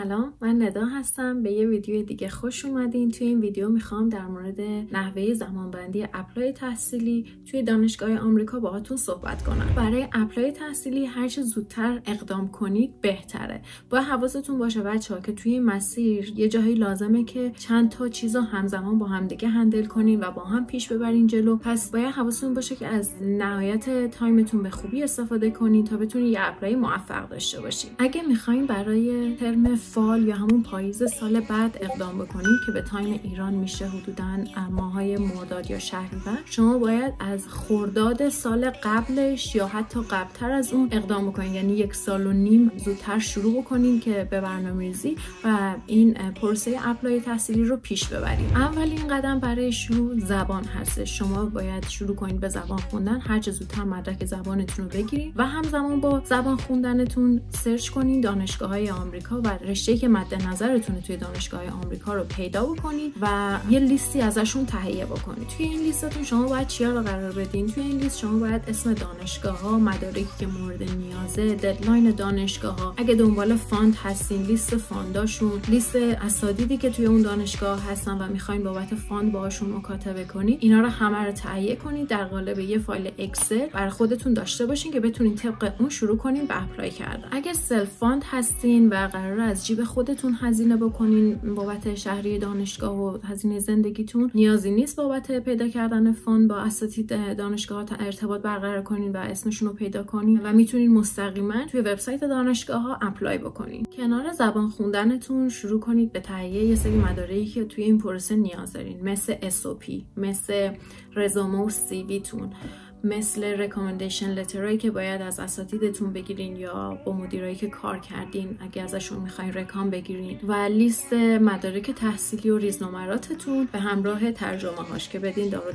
سلام، من ندا هستم. به یه ویدیو دیگه خوش اومدین. توی این ویدیو میخوام در مورد نحوه زمانبندی اپلای تحصیلی توی دانشگاه آمریکا باهاتون صحبت کنم. برای اپلای تحصیلی هر چه زودتر اقدام کنید بهتره. باید حواستون باشه بچه‌ها که توی این مسیر یه جایی لازمه که چند تا چیزو همزمان با هم دیگه هندل کنین و با هم پیش ببرین جلو. پس باید حواستون باشه که از نهایت تایمتون به خوبی استفاده کنین تا بتونین یه اپلای موفق داشته باشین. اگه میخواین برای ترم فال یا همون پاییز سال بعد اقدام بکنین که به تایم ایران میشه حدوداً ماهای مرداد یا شهریور، شما باید از خرداد سال قبلش یا حتی قبلتر از اون اقدام بکنین، یعنی 1.5 سال زودتر شروع بکنین که به برنامه‌ریزی و این پروسه اپلای تحصیلی رو پیش ببرید. اولین قدم برای شروع زبان هستش. شما باید شروع کنین به زبان خوندن، هر چه زودتر مدرک زبانتون رو بگیرید و همزمان با زبان خوندنتون سرچ کنین دانشگاه‌های آمریکا و رشته‌ای که مد نظرتونه توی دانشگاه‌های آمریکا رو پیدا بکنید و یه لیستی ازشون تهیه بکنید. توی این لیستتون شما باید چیا رو قرار بدین؟ توی این لیست شما باید اسم دانشگاه‌ها، مدارکی که مورد نیازه، ددلاین دانشگاه‌ها، اگه دنبال فاند هستین لیست فانداشون، لیست اساتیدی که توی اون دانشگاه هستن و می‌خواید بابت فاند باهاشون مکاتبه کنید، اینا رو همه رو تهیه کنید در قالب یه فایل اکسل برای خودتون داشته باشین که بتونین طبق اون شروع کنین به اپلای کردن. اگه سلف فاند هستین و قراره از جیب خودتون هزینه بکنین بابت شهریه دانشگاه و هزینه زندگیتون، نیازی نیست بابت پیدا کردن فاند با اساتید دانشگاه ارتباط برقرار کنین و اسمشون رو پیدا کنین و میتونین مستقیما توی وبسایت دانشگاه ها اپلای بکنین. کنار زبان خوندنتون شروع کنید به تهیه یه سری مدارکی که توی این پروسه نیاز دارین، مثل SOP، مثل رزومه و CV تون، مثل ریکامندیشن لترایی که باید از اساتیدتون بگیرین یا با مدیرایی که کار کردین اگه ازشون میخواین رکام بگیرین و لیست مدارک تحصیلی و ریزنمراتتون به همراه ترجمه هاش که بدین دارو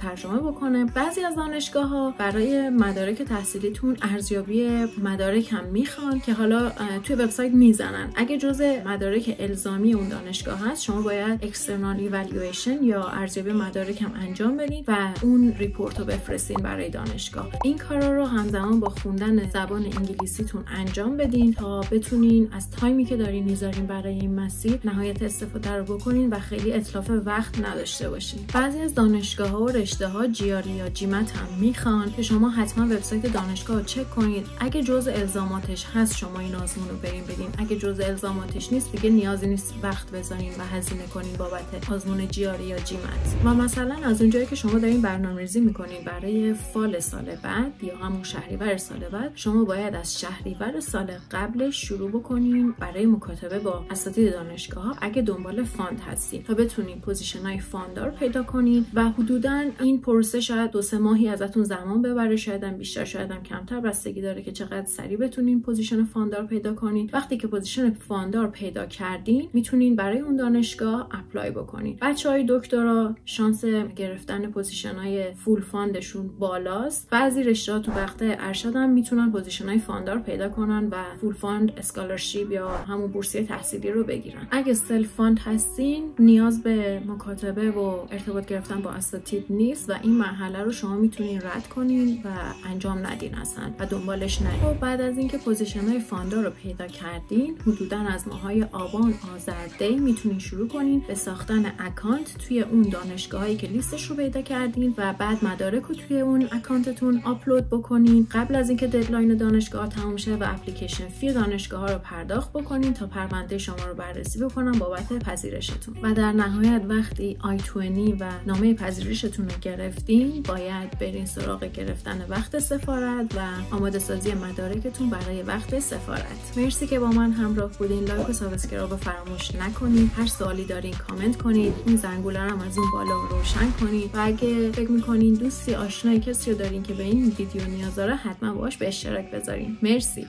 ترجمه بکنه. بعضی از دانشگاه ها برای مدارک تحصیلیتون ارزیابی مدارک هم میخوان که حالا توی وبسایت میزنن. اگه جزء مدارک الزامی اون دانشگاه هست شما باید اکسترنال ایوالویشن یا ارزیابی مدارک هم انجام بدین و اون ریپورت رو بفرستین برای دانشگاه. این کارا رو همزمان با خوندن زبان انگلیسیتون انجام بدین تا بتونین از تایمی که دارین میذارین برای این مسیر نهایت استفاده رو بکنین و خیلی اتلاف وقت نداشته باشین. بعضی از دانشگاه‌ها و رشته‌ها جیاری یا جیمت هم میخوان که شما حتما وبسایت دانشگاه رو چک کنید. اگه جزء الزاماتش هست شما این آزمون رو برین بدین. اگه جزء الزاماتش نیست دیگه نیازی نیست وقت بذارین و هزینه کنین بابت آزمون جیاری یا جیمت. و مثلا از اونجایی که شما دارین برنامه‌ریزی میکنین برای فال سال بعد یا همون شهریور سال بعد، شما باید از شهریور سال قبلش شروع بکنین برای مکاتبه با اساتید دانشگاه ها اگه دنبال فاند هستین تا بتونین پوزیشن های فاندار پیدا کنین و حدوداً این پروسه شاید 2-3 ماهی ازتون زمان ببره، شاید هم بیشتر شاید هم کمتر، بستگی داره که چقدر سریع بتونین پوزیشن فاندار پیدا کنین. وقتی که پوزیشن فاندار پیدا کردین میتونین برای اون دانشگاه اپلای بکنین. بچهای دکترا شانس گرفتن پوزیشن های فول فاندشون بالاست. بعضی رشته‌ها تو وقت ارشد هم میتونن پوزیشن‌های فاندار پیدا کنن و فول فاند اسکالرشیپ یا همون بورسیه تحصیلی رو بگیرن. اگه سلف فاند هستین نیاز به مکاتبه و ارتباط گرفتن با اساتید نیست و این مرحله رو شما میتونین رد کنین و انجام ندین اصلا و دنبالش نرین. و بعد از اینکه پوزیشن‌های فاندار رو پیدا کردین حدوداً از ماهای آبان آذر دی میتونین شروع کنین به ساختن اکانت توی اون دانشگاهایی که لیستش رو پیدا کردین و بعد مدارک رو توی اون اکانتتون آپلود بکنین قبل از اینکه ددلاین دانشگاه تموم شه و اپلیکیشن فی دانشگاه ها رو پرداخت بکنین تا پرونده شما رو بررسی بکنن بابت پذیرشتون. و در نهایت وقتی I-20 و نامه پذیرشتون رو گرفتین باید برین سراغ گرفتن وقت سفارت و آماده سازی مدارکتون برای وقت سفارت. مرسی که با من همراه بودین. لایک و سابسکرایب رو فراموش نکنید. هر سوالی دارین کامنت کنید. این زنگوله رو هم از اون بالا روشن کنید و اگه فکر می‌کنین دوستی آشنایی کسی رو دارین که به این ویدیو نیاز داره حتما باهاش به اشتراک بذارین. مرسی.